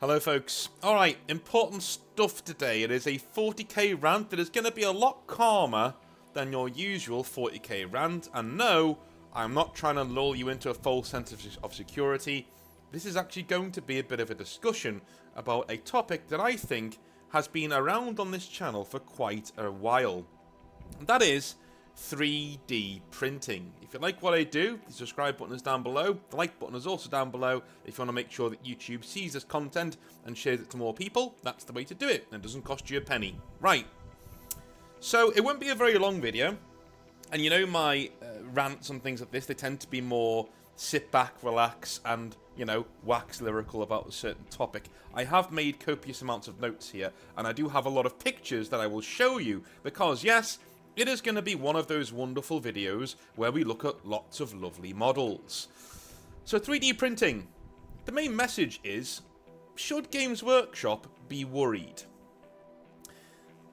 Hello folks. Alright, important stuff today. It is a 40k rant that is going to be a lot calmer than your usual 40k rant. And no, I'm not trying to lull you into a false sense of security. This is actually going to be a bit of a discussion about a topic that I think has been around on this channel for quite a while. And that is 3D printing. If you like what I do, the subscribe button is down below. The like button is also down below. If you want to make sure that YouTube sees this content and shares it to more people, that's the way to do it. It doesn't cost you a penny. Right. So it won't be a very long video. And you know my rants and things like this, they tend to be more sit back, relax, and, you know, wax lyrical about a certain topic. I have made copious amounts of notes here, and I do have a lot of pictures that I will show you, because yes, it is going to be one of those wonderful videos where we look at lots of lovely models. So 3D printing. The main message is, should Games Workshop be worried?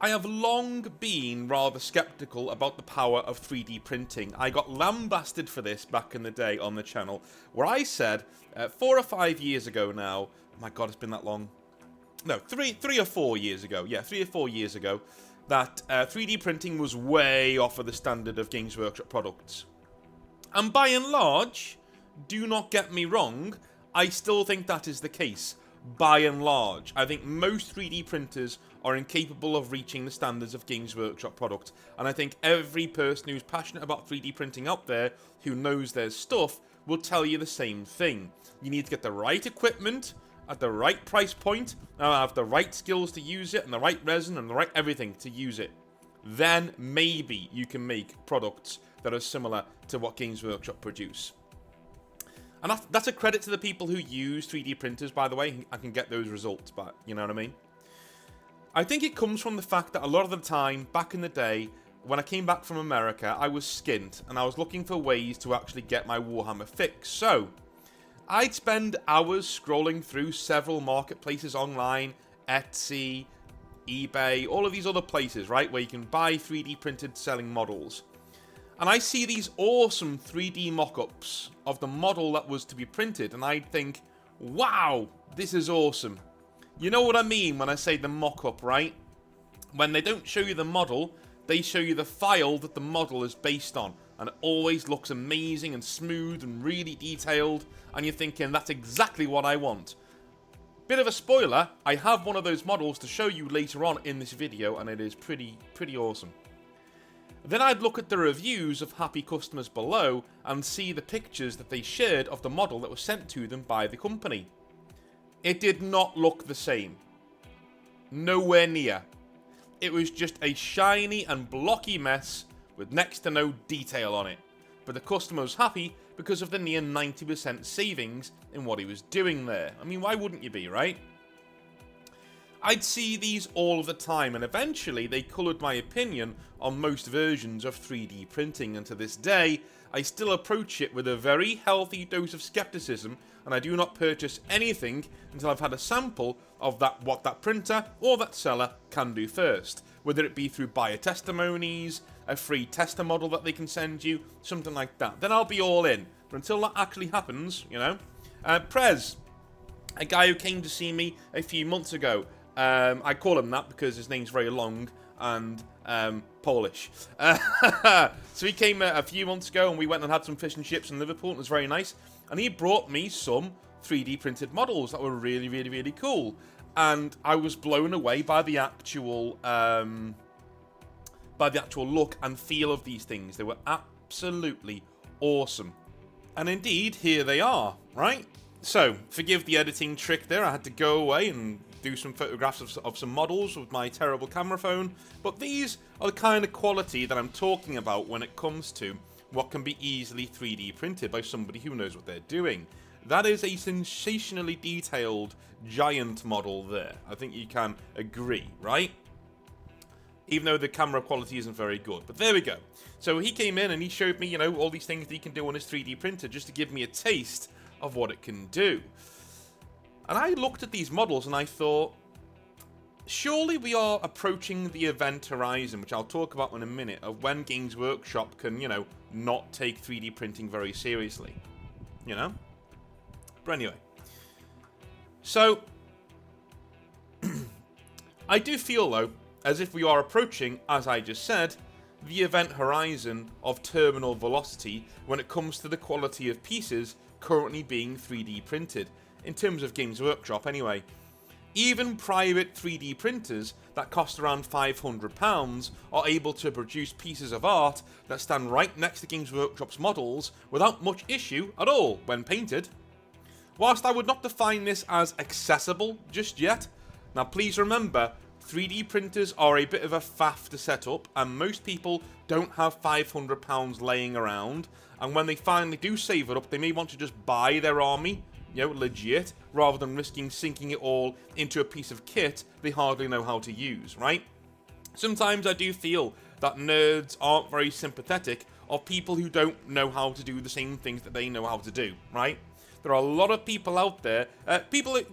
I have long been rather skeptical about the power of 3D printing. I got lambasted for this back in the day on the channel, where I said 4 or 5 years ago now, oh my god, it's been that long. No, 3 or 4 years ago. Yeah, 3 or 4 years ago. That 3D printing was way off of the standard of Games Workshop products. And by and large, do not get me wrong, I still think that is the case. By and large, I think most 3D printers are incapable of reaching the standards of Games Workshop product. And I think every person who's passionate about 3D printing out there, who knows their stuff, will tell you the same thing. You need to get the right equipment at the right price point, and have the right skills to use it, and the right resin, and the right everything to use it. Then maybe you can make products that are similar to what Games Workshop produce. And that's a credit to the people who use 3D printers, by the way. I can get those results back, you know what I mean? I think it comes from the fact that a lot of the time, back in the day, when I came back from America, I was skint, and I was looking for ways to actually get my Warhammer fix. So I'd spend hours scrolling through several marketplaces online, Etsy, eBay, all of these other places, right, where you can buy 3D printed selling models. And I see these awesome 3D mock-ups of the model that was to be printed, and I'd think, wow, this is awesome. You know what I mean when I say the mock-up, right? When they don't show you the model, they show you the file that the model is based on. And it always looks amazing and smooth and really detailed. And you're thinking, that's exactly what I want. Bit of a spoiler, I have one of those models to show you later on in this video, and it is pretty awesome. Then I'd look at the reviews of happy customers below and see the pictures that they shared of the model that was sent to them by the company. It did not look the same. Nowhere near. It was just a shiny and blocky mess with next to no detail on it. But the customer was happy because of the near 90% savings in what he was doing there. I mean, why wouldn't you be, right? I'd see these all of the time, and eventually they coloured my opinion on most versions of 3D printing, and to this day, I still approach it with a very healthy dose of skepticism, and I do not purchase anything until I've had a sample of what that printer or that seller can do first. Whether it be through buyer testimonies, a free tester model that they can send you, something like that. Then I'll be all in. But until that actually happens, you know. Prez, a guy who came to see me a few months ago. I call him that because his name's very long and Polish. So he came a few months ago and we went and had some fish and chips in Liverpool. It was very nice. And he brought me some 3D printed models that were really cool. And I was blown away by the actual look and feel of these things. They were absolutely awesome. And indeed, here they are, right? So, forgive the editing trick there. I had to go away and do some photographs of some models with my terrible camera phone. But these are the kind of quality that I'm talking about when it comes to what can be easily 3D printed by somebody who knows what they're doing. That is a sensationally detailed giant model there. I think you can agree, right? Even though the camera quality isn't very good. But there we go. So he came in and he showed me, you know, all these things that he can do on his 3D printer just to give me a taste of what it can do. And I looked at these models and I thought, surely we are approaching the event horizon, which I'll talk about in a minute, of when Games Workshop can, you know, not take 3D printing very seriously. You know? But anyway. So, I do feel, though, as if we are approaching, as I just said, the event horizon of terminal velocity when it comes to the quality of pieces currently being 3D printed, in terms of Games Workshop anyway. Even private 3D printers that cost around £500 are able to produce pieces of art that stand right next to Games Workshop's models without much issue at all when painted. Whilst I would not define this as accessible just yet, now please remember, 3D printers are a bit of a faff to set up, and most people don't have £500 laying around, and when they finally do save it up, they may want to just buy their army, legit, rather than risking sinking it all into a piece of kit they hardly know how to use, right? Sometimes I do feel that nerds aren't very sympathetic of people who don't know how to do the same things that they know how to do, right? There are a lot of people out there,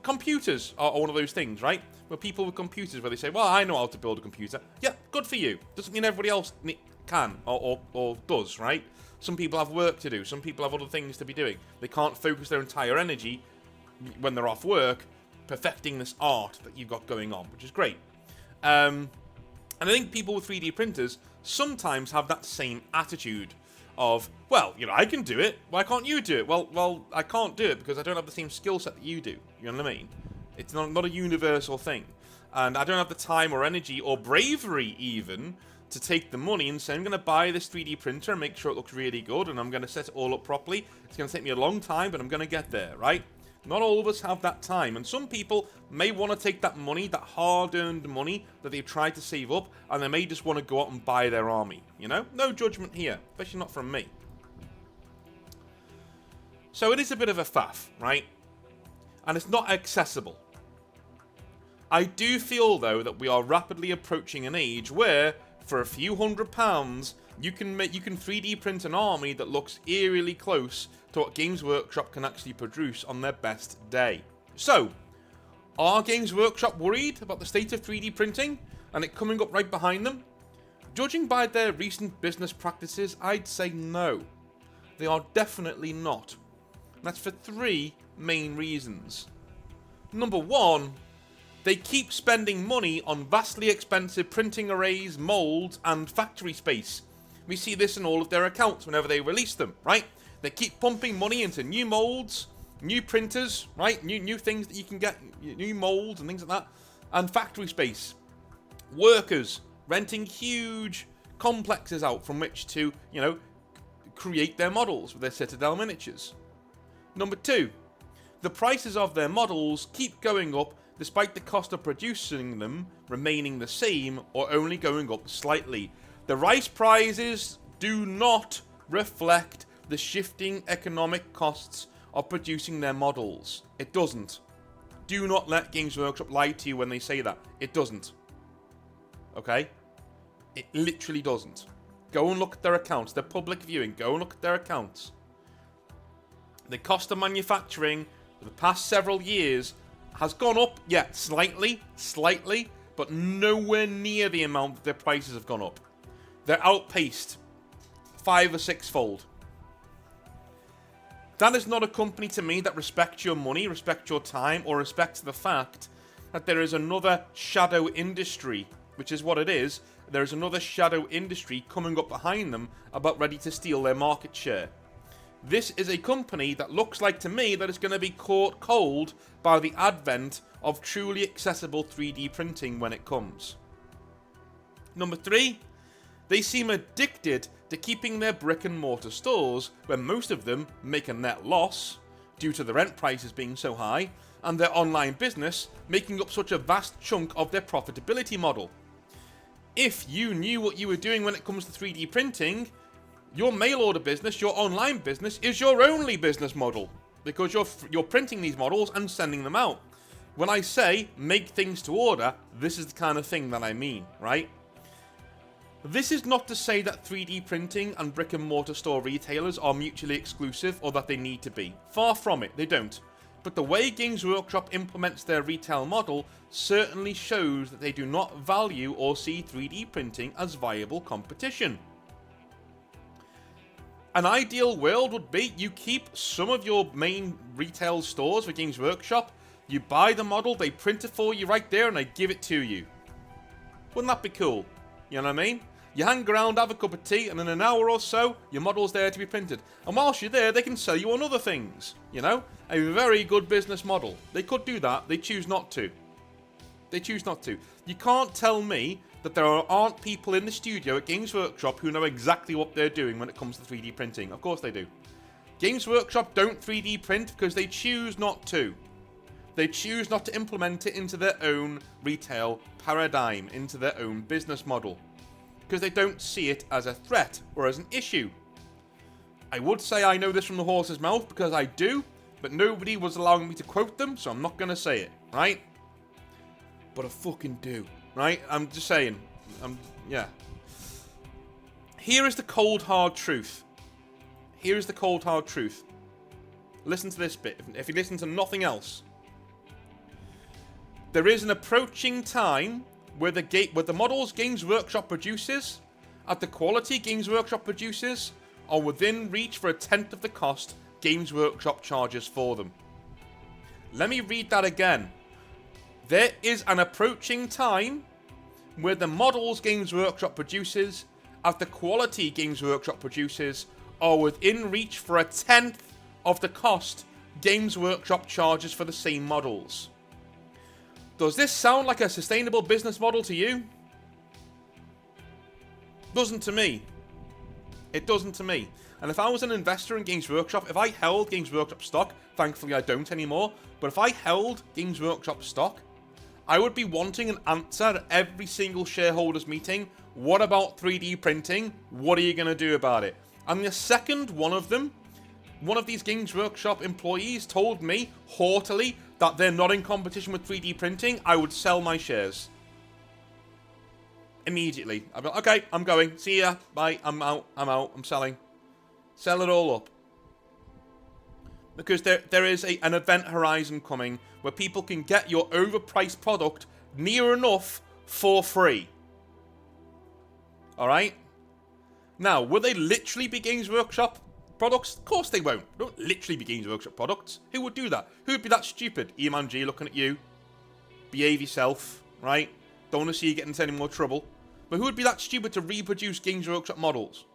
computers are one of those things, right? Where people with computers, where they say, well, I know how to build a computer. Yeah, good for you. Doesn't mean everybody else can or does, right? Some people have work to do. Some people have other things to be doing. They can't focus their entire energy when they're off work perfecting this art that you've got going on, which is great. And I think people with 3D printers sometimes have that same attitude of, well, I can do it. Why can't you do it? Well, I can't do it because I don't have the same skill set that you do. You know what I mean? It's not a universal thing. And I don't have the time or energy or bravery even to take the money and say, I'm going to buy this 3D printer and make sure it looks really good and I'm going to set it all up properly. It's going to take me a long time, but I'm going to get there, right? Not all of us have that time. And some people may want to take that money, that hard-earned money that they've tried to save up, and they may just want to go out and buy their army, No judgment here, especially not from me. So it is a bit of a faff, right? And it's not accessible. I do feel, though, that we are rapidly approaching an age where, for a few £100, you can 3D print an army that looks eerily close to what Games Workshop can actually produce on their best day. So, are Games Workshop worried about the state of 3D printing and it coming up right behind them? Judging by their recent business practices, I'd say no. They are definitely not. And that's for three main reasons. Number one, they keep spending money on vastly expensive printing arrays, molds, and factory space. We see this in all of their accounts whenever they release them, right? They keep pumping money into new molds, new printers, right? New things that you can get, new molds and things like that, and factory space. Workers renting huge complexes out from which to, create their models with their Citadel miniatures. Number two, the prices of their models keep going up despite the cost of producing them remaining the same or only going up slightly. The rise prices do not reflect the shifting economic costs of producing their models. It doesn't. Do not let Games Workshop lie to you when they say that. It doesn't. Okay? It literally doesn't. Go and look at their accounts. They're public viewing. Go and look at their accounts. The cost of manufacturing for the past several years has gone up, yeah, slightly, but nowhere near the amount that their prices have gone up. They're outpaced 5 or 6-fold. That is not a company to me that respects your money, respects your time, or respects the fact that there is another shadow industry, which is what it is. There is another shadow industry coming up behind them about ready to steal their market share. This is a company that looks like to me that is going to be caught cold by the advent of truly accessible 3D printing when it comes. Number three, they seem addicted to keeping their brick and mortar stores, where most of them make a net loss due to the rent prices being so high, and their online business making up such a vast chunk of their profitability model. If you knew what you were doing when it comes to 3D printing, your mail order business, your online business, is your only business model, because you're printing these models and sending them out. When I say make things to order, this is the kind of thing that I mean, right? This is not to say that 3D printing and brick and mortar store retailers are mutually exclusive or that they need to be. Far from it, they don't. But the way Games Workshop implements their retail model certainly shows that they do not value or see 3D printing as viable competition. An ideal world would be you keep some of your main retail stores for Games Workshop, you buy the model, they print it for you right there, and they give it to you. Wouldn't that be cool? You know what I mean? You hang around, have a cup of tea, and in an hour or so, your model's there to be printed. And whilst you're there, they can sell you on other things. You know? A very good business model. They could do that. They choose not to. They choose not to. You can't tell me that there aren't people in the studio at Games Workshop who know exactly what they're doing when it comes to 3D printing. Of course they do. Games Workshop don't 3D print because they choose not to. They choose not to implement it into their own retail paradigm, into their own business model. Because they don't see it as a threat or as an issue. I would say I know this from the horse's mouth because I do, but nobody was allowing me to quote them, so I'm not going to say it, right? But I fucking do, right? I'm just saying. Yeah. Here is the cold hard truth. Here is the cold hard truth. Listen to this bit. If you listen to nothing else. There is an approaching time where the models Games Workshop produces, at the quality Games Workshop produces, are within reach for 1/10 of the cost Games Workshop charges for them. Let me read that again. There is an approaching time where the models Games Workshop produces, at the quality Games Workshop produces, are within reach for 1/10 of the cost Games Workshop charges for the same models. Does this sound like a sustainable business model to you? Doesn't to me. It doesn't to me. And if I was an investor in Games Workshop, if I held Games Workshop stock, thankfully I don't anymore, but if I held Games Workshop stock, I would be wanting an answer at every single shareholders meeting. What about 3D printing? What are you going to do about it? And the second one of these Games Workshop employees told me haughtily that they're not in competition with 3D printing, I would sell my shares. Immediately. I'd be like, okay, I'm going. See ya. Bye. I'm out. I'm selling. Sell it all up. Because there is an event horizon coming where people can get your overpriced product near enough for free. Alright? Now, will they literally be Games Workshop products? Of course they won't. They don't literally be Games Workshop products. Who would do that? Who would be that stupid? E-Man G looking at you. Behave yourself, right? Don't want to see you get into any more trouble. But who would be that stupid to reproduce Games Workshop models?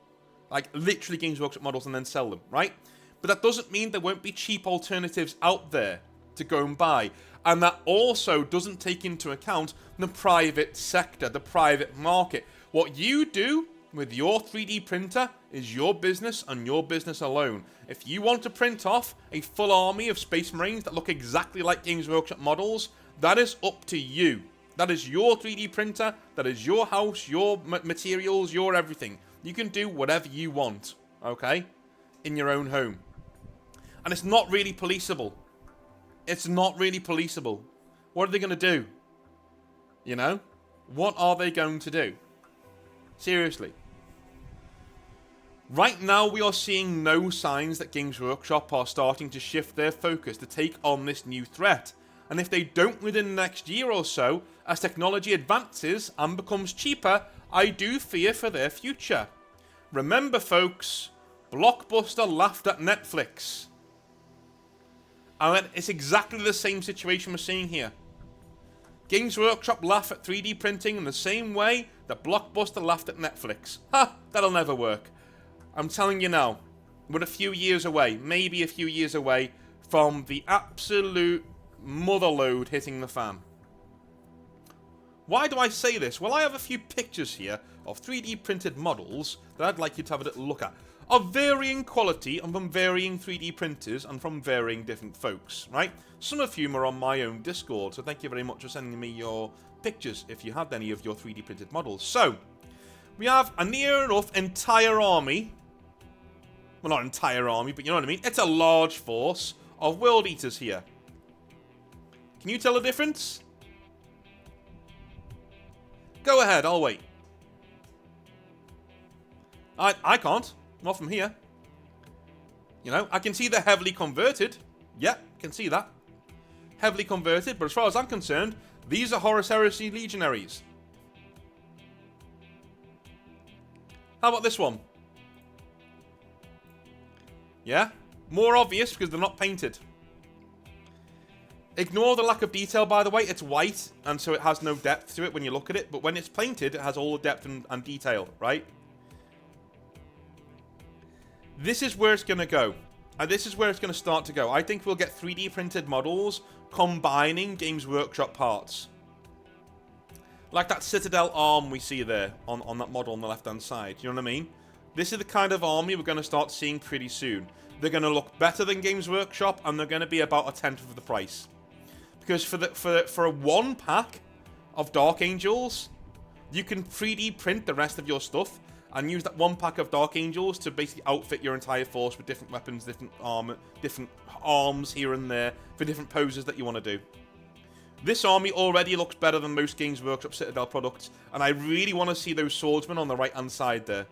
Like, literally Games Workshop models and then sell them, right? But that doesn't mean there won't be cheap alternatives out there to go and buy. And that also doesn't take into account the private sector, the private market. What you do with your 3D printer is your business and your business alone. If you want to print off a full army of Space Marines that look exactly like Games Workshop models, that is up to you. That is your 3D printer, that is your house, your materials, your everything. You can do whatever you want, okay? In your own home. And it's not really policeable. It's not really policeable. What are they going to do? You know? What are they going to do? Seriously. Right now we are seeing no signs that Games Workshop are starting to shift their focus to take on this new threat. And if they don't within the next year or so, as technology advances and becomes cheaper, I do fear for their future. Remember folks, Blockbuster laughed at Netflix. And it's exactly the same situation we're seeing here. Games Workshop laugh at 3D printing in the same way that Blockbuster laughed at Netflix. Ha! That'll never work. I'm telling you now, we're a few years away, maybe a few years away, from the absolute motherload hitting the fan. Why do I say this? Well, I have a few pictures here of 3D printed models that I'd like you to have a little look at. Of varying quality and from varying 3D printers and from varying different folks, right? Some of you are on my own Discord, so thank you very much for sending me your pictures if you had any of your 3D printed models. So, we have a near enough entire army. Well, not entire army, but you know what I mean. It's a large force of World Eaters here. Can you tell the difference? Go ahead, I'll wait. I can't. Not from here. You know, I can see they're heavily converted. Yeah, can see that. Heavily converted, but as far as I'm concerned, these are Horus Heresy Legionaries. How about this one? Yeah? More obvious because they're not painted. Ignore the lack of detail, by the way. It's white, and so it has no depth to it when you look at it. But when it's painted, it has all the depth and detail, right? This is where it's going to go. And this is where it's going to start to go. I think we'll get 3D printed models combining Games Workshop parts. Like that Citadel arm we see there on that model on the left-hand side. You know what I mean? This is the kind of army we're going to start seeing pretty soon. They're going to look better than Games Workshop, and they're going to be about a tenth of the price. Because for a one pack of Dark Angels, you can 3D print the rest of your stuff and use that one pack of Dark Angels to basically outfit your entire force with different weapons, different armor, different arms here and there for different poses that you want to do. This army already looks better than most Games Workshop Citadel products, and I really want to see those swordsmen on the right-hand side there.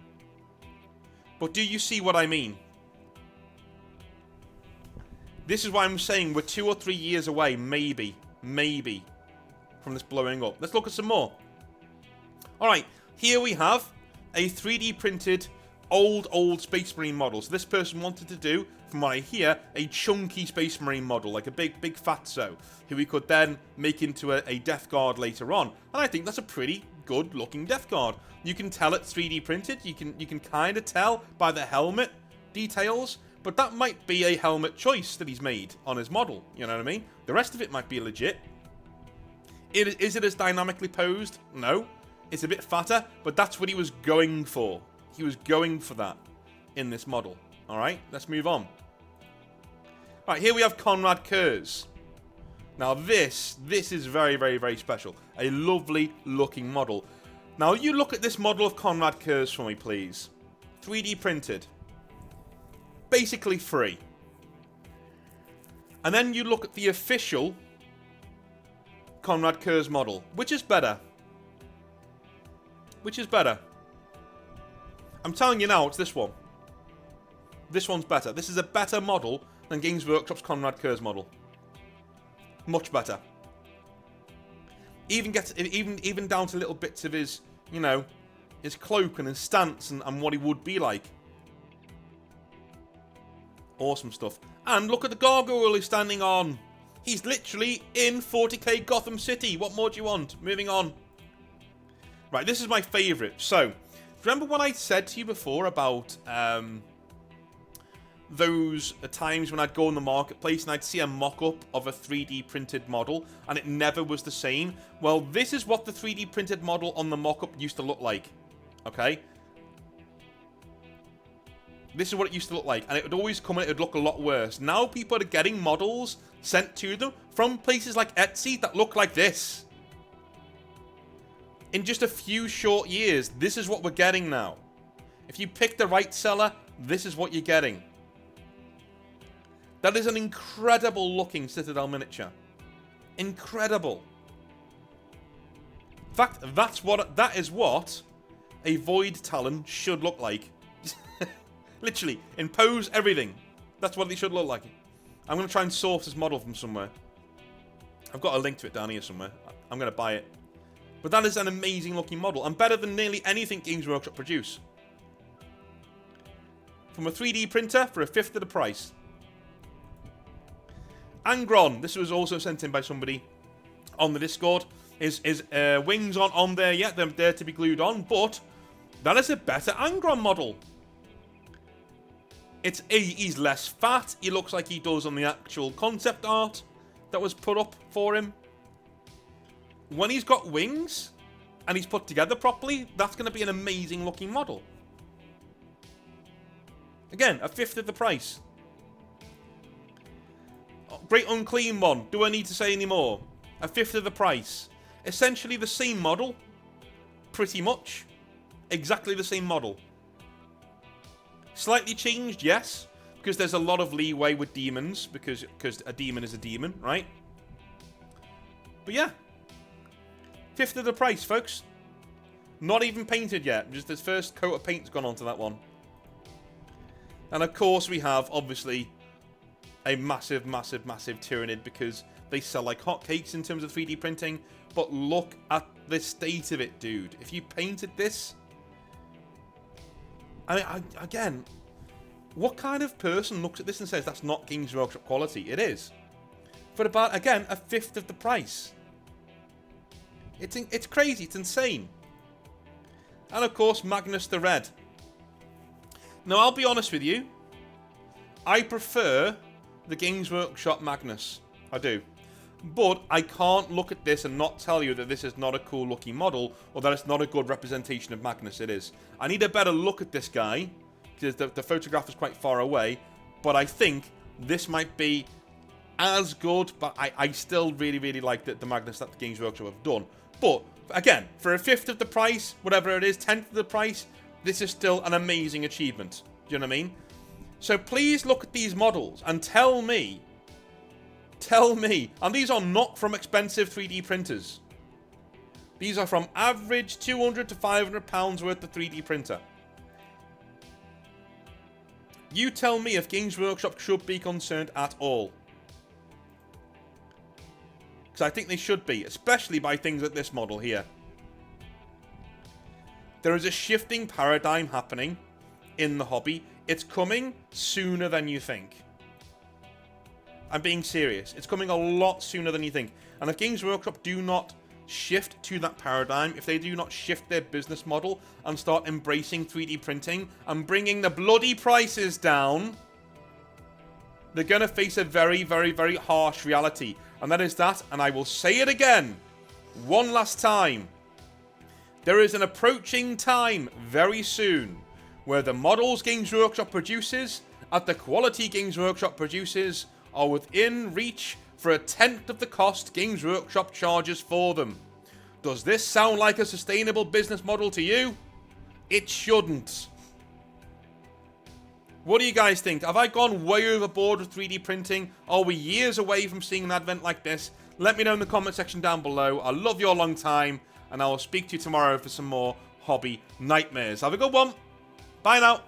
But do you see what I mean? This is why I'm saying we're 2 or 3 years away, maybe, from this blowing up. Let's look at some more. Alright, here we have a 3D printed old Space Marine model. So this person wanted to do, from what I hear, a chunky Space Marine model, like a big fatso, who we could then make into a Death Guard later on. And I think that's a pretty good looking Death Guard. You can tell it's 3D printed, you can kind of tell by the helmet details. But that might be a helmet choice that he's made on his model, you know what I mean? The rest of it might be legit. Is it as dynamically posed? No. It's a bit fatter, but that's what he was going for. He was going for that in this model. Alright, let's move on. Alright, here we have Conrad Kurz. Now this is very special. A lovely looking model. Now you look at this model of Conrad Kurz for me, please. 3D printed. Basically free. And then you look at the official Conrad Kurz model. Which is better? Which is better? I'm telling you now, it's this one. This one's better. This is a better model than Games Workshop's Conrad Kurz model. Much better. Even down to little bits of his, you know, his cloak and his stance and what he would be like. Awesome stuff. And look at the gargoyle he's standing on. He's literally in 40k Gotham City. What more do you want? Moving on. Right, this is my favourite. So, remember what I said to you before about those times when I'd go in the marketplace and I'd see a mock-up of a 3D printed model and it never was the same? Well, this is what the 3D printed model on the mock-up used to look like. Okay? This is what it used to look like, and it would always come and it would look a lot worse. Now people are getting models sent to them from places like Etsy that look like this. In just a few short years, this is what we're getting now. If you pick the right seller, this is what you're getting. That is an incredible looking Citadel miniature. Incredible. In fact, that is what a Void Talon should look like. Literally, in pose, everything. That's what it should look like. I'm going to try and source this model from somewhere. I've got a link to it down here somewhere. I'm going to buy it. But that is an amazing looking model, and better than nearly anything Games Workshop produce. From a 3D printer for a fifth of the price. Angron. This was also sent in by somebody on the Discord. His wings aren't on there yet. They're there to be glued on, but that is a better Angron model. He's less fat. He looks like he does on the actual concept art that was put up for him. When he's got wings and he's put together properly, that's going to be an amazing looking model. Again, a fifth of the price. Great Unclean one. Do I need to say any more? A fifth of the price. Essentially the same model. Pretty much. Exactly the same model. Slightly changed, yes, because there's a lot of leeway with demons, because a demon is a demon, right? But yeah, fifth of the price, folks. Not even painted yet, just his first coat of paint's gone onto that one. And of course we have, obviously, a massive Tyranid, because they sell like hotcakes in terms of 3D printing. But look at the state of it, dude. If you painted this... again, what kind of person looks at this and says that's not Games Workshop quality? It is. for about, again, a fifth of the price. It's crazy. It's insane. And, of course, Magnus the Red. Now, I'll be honest with you. I prefer the Games Workshop Magnus. I do. But I can't look at this and not tell you that this is not a cool looking model, or that it's not a good representation of Magnus. It is. I need a better look at this guy, because the photograph is quite far away, but I think this might be as good, but I still really, really like the Magnus that the Games Workshop have done. But, again, for a fifth of the price, whatever it is, 10th of the price, this is still an amazing achievement. Do you know what I mean? So please look at these models and tell me, and these are not from expensive 3D printers. These are from average £200 to £500 worth of 3D printer. You tell me if Games Workshop should be concerned at all. Because I think they should be, especially by things like this model here. There is a shifting paradigm happening in the hobby. It's coming sooner than you think. I'm being serious. It's coming a lot sooner than you think. And if Games Workshop do not shift to that paradigm, if they do not shift their business model and start embracing 3D printing and bringing the bloody prices down, they're going to face a very, very, very harsh reality. And that is that, and I will say it again, one last time. There is an approaching time very soon where the models Games Workshop produces at the quality Games Workshop produces are within reach for a tenth of the cost Games Workshop charges for them. Does this sound like a sustainable business model to you? It shouldn't. What do you guys think? Have I gone way overboard with 3D printing? Are we years away from seeing an advent like this? Let me know in the comment section down below. I love you a long time, and I will speak to you tomorrow for some more hobby nightmares. Have a good one. Bye now.